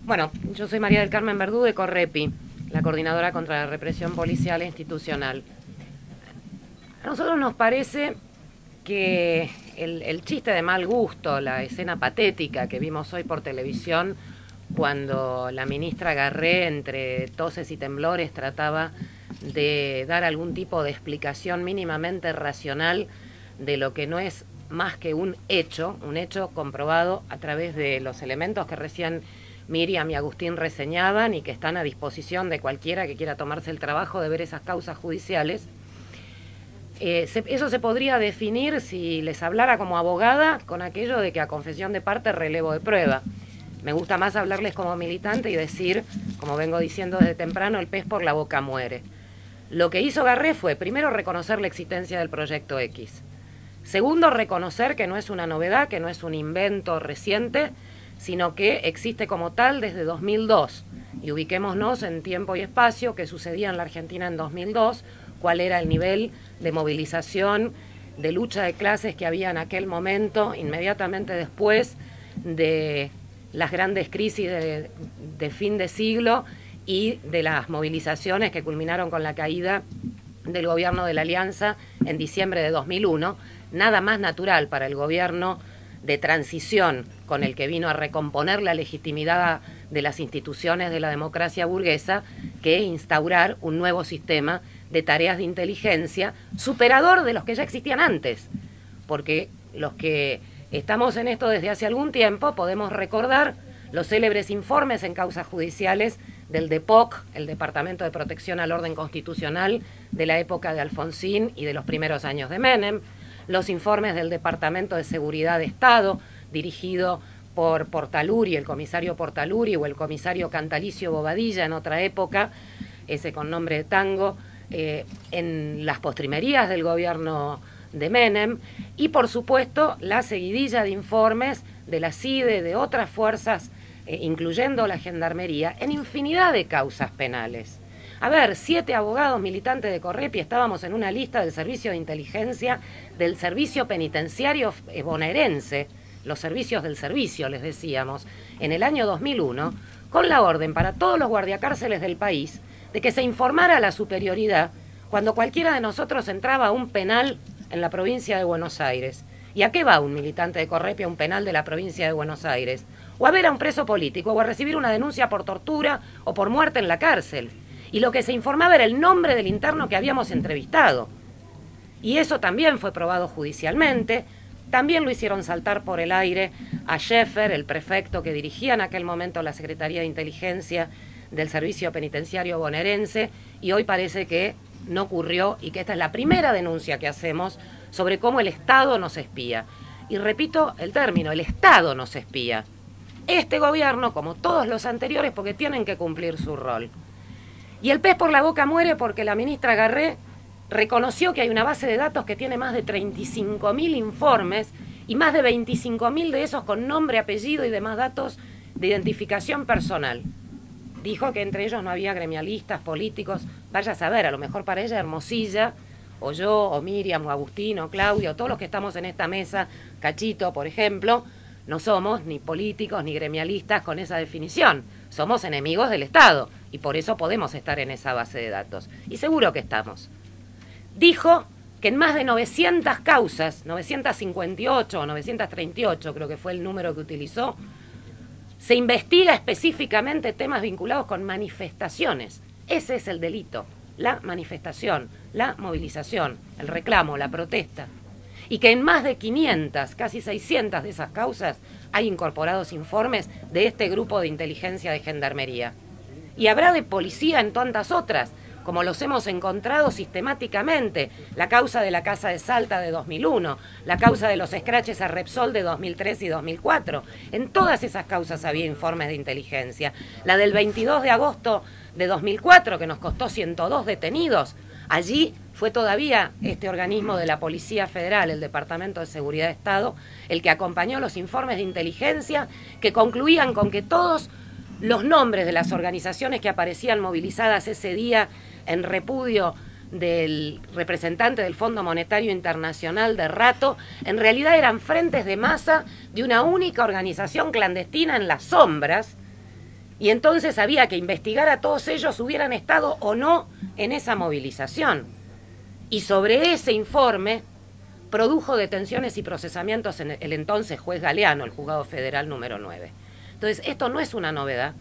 Bueno, yo soy María del Carmen Verdú de Correpi, la coordinadora contra la represión policial e institucional. A nosotros nos parece que el chiste de mal gusto, la escena patética que vimos hoy por televisión, cuando la ministra Garré, entre toses y temblores, trataba de dar algún tipo de explicación mínimamente racional de lo que no es más que un hecho comprobado a través de los elementos que recién Miriam y Agustín reseñaban y que están a disposición de cualquiera que quiera tomarse el trabajo de ver esas causas judiciales. Eso se podría definir, si les hablara como abogada, con aquello de que a confesión de parte relevo de prueba. Me gusta más hablarles como militante y decir, como vengo diciendo desde temprano, el pez por la boca muere. Lo que hizo Garré fue, primero, reconocer la existencia del Proyecto X. Segundo, reconocer que no es una novedad, que no es un invento reciente, sino que existe como tal desde 2002. Y ubiquémonos en tiempo y espacio, qué sucedía en la Argentina en 2002, cuál era el nivel de movilización, de lucha de clases que había en aquel momento, inmediatamente después de las grandes crisis de fin de siglo y de las movilizaciones que culminaron con la caída del gobierno de la Alianza en diciembre de 2001, nada más natural para el gobierno de transición con el que vino a recomponer la legitimidad de las instituciones de la democracia burguesa que instaurar un nuevo sistema de tareas de inteligencia superador de los que ya existían antes, porque los que estamos en esto desde hace algún tiempo podemos recordar los célebres informes en causas judiciales del DEPOC, el Departamento de Protección al Orden Constitucional de la época de Alfonsín y de los primeros años de Menem, los informes del Departamento de Seguridad de Estado, dirigido por Portaluri, el comisario Portaluri, o el comisario Cantalicio Bobadilla en otra época, ese con nombre de tango, en las postrimerías del gobierno de Menem, y por supuesto la seguidilla de informes de la CIDE, de otras fuerzas, incluyendo la Gendarmería, en infinidad de causas penales. A ver, 7 abogados militantes de Correpi estábamos en una lista del servicio de inteligencia del servicio penitenciario bonaerense, los servicios del servicio, les decíamos, en el año 2001, con la orden para todos los guardiacárceles del país de que se informara a la superioridad cuando cualquiera de nosotros entraba a un penal en la provincia de Buenos Aires. ¿Y a qué va un militante de Correpi a un penal de la provincia de Buenos Aires? O a ver a un preso político, o a recibir una denuncia por tortura o por muerte en la cárcel. Y lo que se informaba era el nombre del interno que habíamos entrevistado. Y eso también fue probado judicialmente. También lo hicieron saltar por el aire a Scheffer, el prefecto que dirigía en aquel momento la Secretaría de Inteligencia del Servicio Penitenciario bonaerense, y hoy parece que no ocurrió y que esta es la primera denuncia que hacemos sobre cómo el Estado nos espía. Y repito el término, el Estado nos espía. Este gobierno, como todos los anteriores, porque tienen que cumplir su rol. Y el pez por la boca muere porque la ministra Garré reconoció que hay una base de datos que tiene más de 35.000 informes y más de 25.000 de esos con nombre, apellido y demás datos de identificación personal. Dijo que entre ellos no había gremialistas, políticos, vaya a saber, a lo mejor para ella Hermosilla, o yo, o Miriam, o Agustín, o Claudia, o todos los que estamos en esta mesa, Cachito, por ejemplo, no somos ni políticos ni gremialistas con esa definición. Somos enemigos del Estado y por eso podemos estar en esa base de datos. Y seguro que estamos. Dijo que en más de 900 causas, 958 o 938 creo que fue el número que utilizó, se investiga específicamente temas vinculados con manifestaciones. Ese es el delito, la manifestación, la movilización, el reclamo, la protesta. Y que en más de 500, casi 600 de esas causas hay incorporados informes de este grupo de inteligencia de Gendarmería. Y habrá de policía en tantas otras, como los hemos encontrado sistemáticamente, la causa de la Casa de Salta de 2001, la causa de los escraches a Repsol de 2003 y 2004. En todas esas causas había informes de inteligencia. La del 22 de agosto de 2004, que nos costó 102 detenidos, allí fue todavía este organismo de la Policía Federal, el Departamento de Seguridad de Estado, el que acompañó los informes de inteligencia que concluían con que todos los nombres de las organizaciones que aparecían movilizadas ese día en repudio del representante del Fondo Monetario Internacional de Rato, en realidad eran frentes de masa de una única organización clandestina en las sombras, Y entonces había que investigar a todos ellos, hubieran estado o no en esa movilización. Y sobre ese informe produjo detenciones y procesamientos en el entonces juez Galeano, el juzgado federal número 9. Entonces, esto no es una novedad,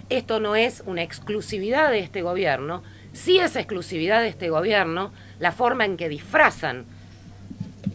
esto no es una exclusividad de este gobierno, sí es exclusividad de este gobierno la forma en que disfrazan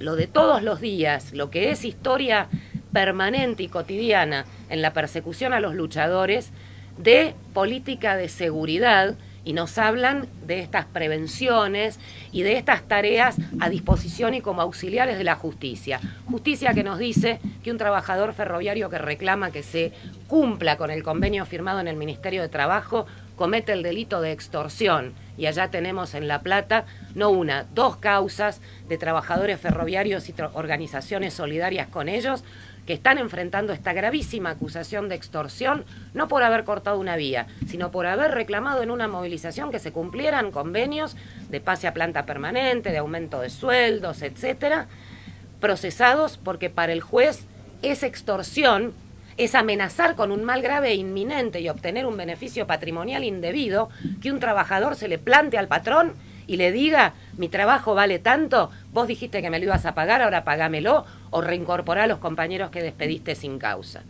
lo de todos los días, lo que es historia permanente y cotidiana en la persecución a los luchadores, de política de seguridad, y nos hablan de estas prevenciones y de estas tareas a disposición y como auxiliares de la justicia. Justicia que nos dice que un trabajador ferroviario que reclama que se cumpla con el convenio firmado en el Ministerio de Trabajo comete el delito de extorsión. Y allá tenemos en La Plata no una, dos causas de trabajadores ferroviarios y organizaciones solidarias con ellos que están enfrentando esta gravísima acusación de extorsión, no por haber cortado una vía, sino por haber reclamado en una movilización que se cumplieran convenios de pase a planta permanente, de aumento de sueldos, etcétera, procesados porque para el juez es extorsión, es amenazar con un mal grave e inminente y obtener un beneficio patrimonial indebido que un trabajador se le plante al patrón y le diga, mi trabajo vale tanto, vos dijiste que me lo ibas a pagar, ahora pagámelo, o reincorporá a los compañeros que despediste sin causa.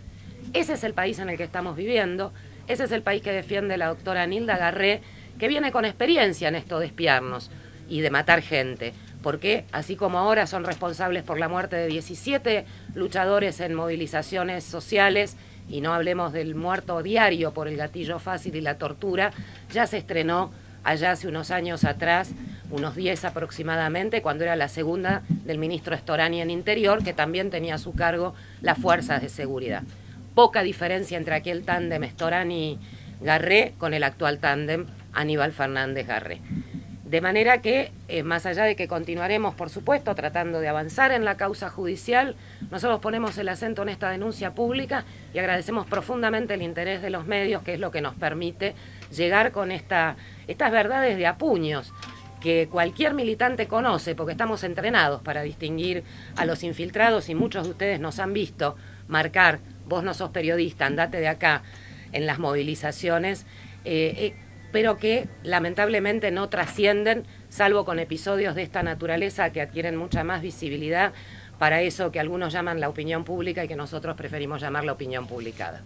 Ese es el país en el que estamos viviendo, ese es el país que defiende la doctora Nilda Garré, que viene con experiencia en esto de espiarnos y de matar gente, porque así como ahora son responsables por la muerte de 17 luchadores en movilizaciones sociales, y no hablemos del muerto diario por el gatillo fácil y la tortura, ya se estrenó allá hace unos años atrás, unos 10 aproximadamente, cuando era la segunda del ministro Storani en Interior, que también tenía a su cargo las fuerzas de seguridad. Poca diferencia entre aquel tándem Storani-Garré con el actual tándem Aníbal Fernández-Garré. De manera que, más allá de que continuaremos, por supuesto, tratando de avanzar en la causa judicial, nosotros ponemos el acento en esta denuncia pública y agradecemos profundamente el interés de los medios, que es lo que nos permite llegar con estas verdades de a puños que cualquier militante conoce, porque estamos entrenados para distinguir a los infiltrados y muchos de ustedes nos han visto marcar, vos no sos periodista, andate de acá, en las movilizaciones, pero que lamentablemente no trascienden, salvo con episodios de esta naturaleza que adquieren mucha más visibilidad para eso que algunos llaman la opinión pública y que nosotros preferimos llamar la opinión publicada.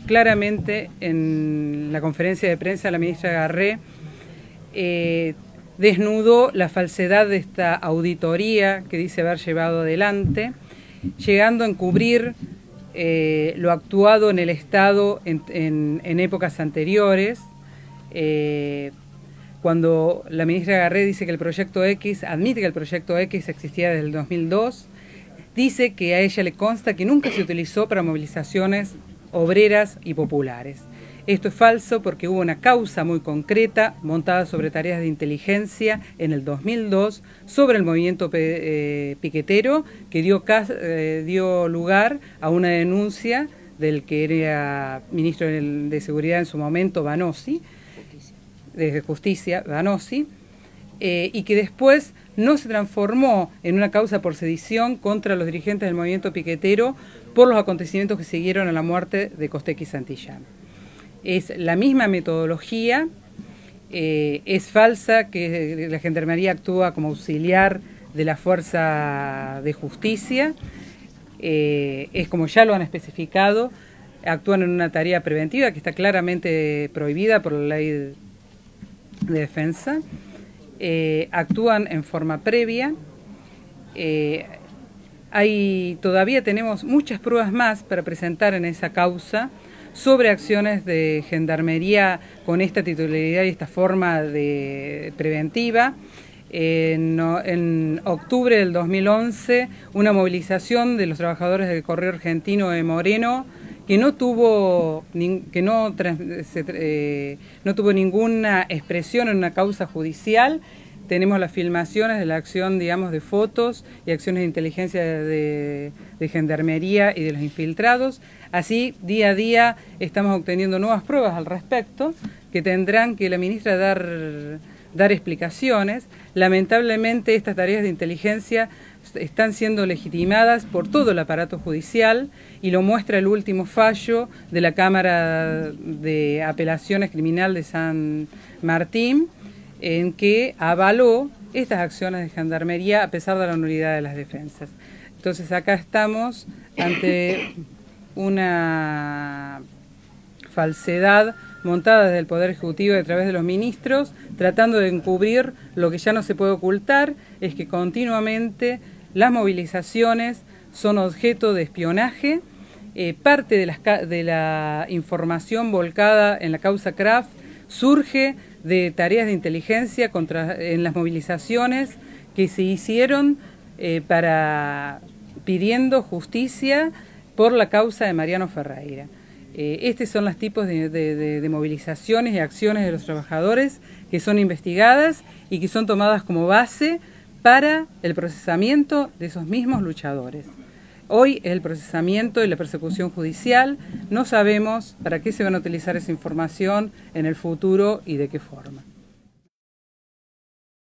Claramente, en la conferencia de prensa, la ministra Garré desnudó la falsedad de esta auditoría que dice haber llevado adelante, llegando a encubrir lo actuado en el Estado en épocas anteriores. Cuando la ministra Garré dice que el proyecto X, admite que el proyecto X existía desde el 2002, dice que a ella le consta que nunca se utilizó para movilizaciones obreras y populares. Esto es falso porque hubo una causa muy concreta montada sobre tareas de inteligencia en el 2002 sobre el movimiento piquetero que dio lugar a una denuncia del que era ministro de Seguridad en su momento, Vanossi, de Justicia, Vanossi, y que después no se transformó en una causa por sedición contra los dirigentes del movimiento piquetero por los acontecimientos que siguieron a la muerte de Costecchi Santillán. Es la misma metodología, es falsa que la Gendarmería actúa como auxiliar de la Fuerza de Justicia, es como ya lo han especificado, actúan en una tarea preventiva que está claramente prohibida por la ley de defensa, actúan en forma previa, todavía tenemos muchas pruebas más para presentar en esa causa sobre acciones de Gendarmería con esta titularidad y esta forma de preventiva. En octubre del 2011, una movilización de los trabajadores del Correo Argentino de Moreno que no tuvo ninguna expresión en una causa judicial. Tenemos las filmaciones de la acción, digamos, de fotos y acciones de inteligencia de Gendarmería y de los infiltrados. Así, día a día, estamos obteniendo nuevas pruebas al respecto, que tendrán que la ministra dar explicaciones. Lamentablemente, estas tareas de inteligencia están siendo legitimadas por todo el aparato judicial, y lo muestra el último fallo de la Cámara de Apelaciones Criminal de San Martín, en que avaló estas acciones de gendarmería a pesar de la nulidad de las defensas. Entonces acá estamos ante una falsedad montada desde el Poder Ejecutivo y a través de los ministros, tratando de encubrir lo que ya no se puede ocultar, es que continuamente las movilizaciones son objeto de espionaje. Parte de la información volcada en la causa Craft surge de tareas de inteligencia en las movilizaciones que se hicieron pidiendo justicia por la causa de Mariano Ferreira. Estos son los tipos de movilizaciones y acciones de los trabajadores que son investigadas y que son tomadas como base para el procesamiento de esos mismos luchadores. Hoy el procesamiento y la persecución judicial, no sabemos para qué se van a utilizar esa información en el futuro y de qué forma.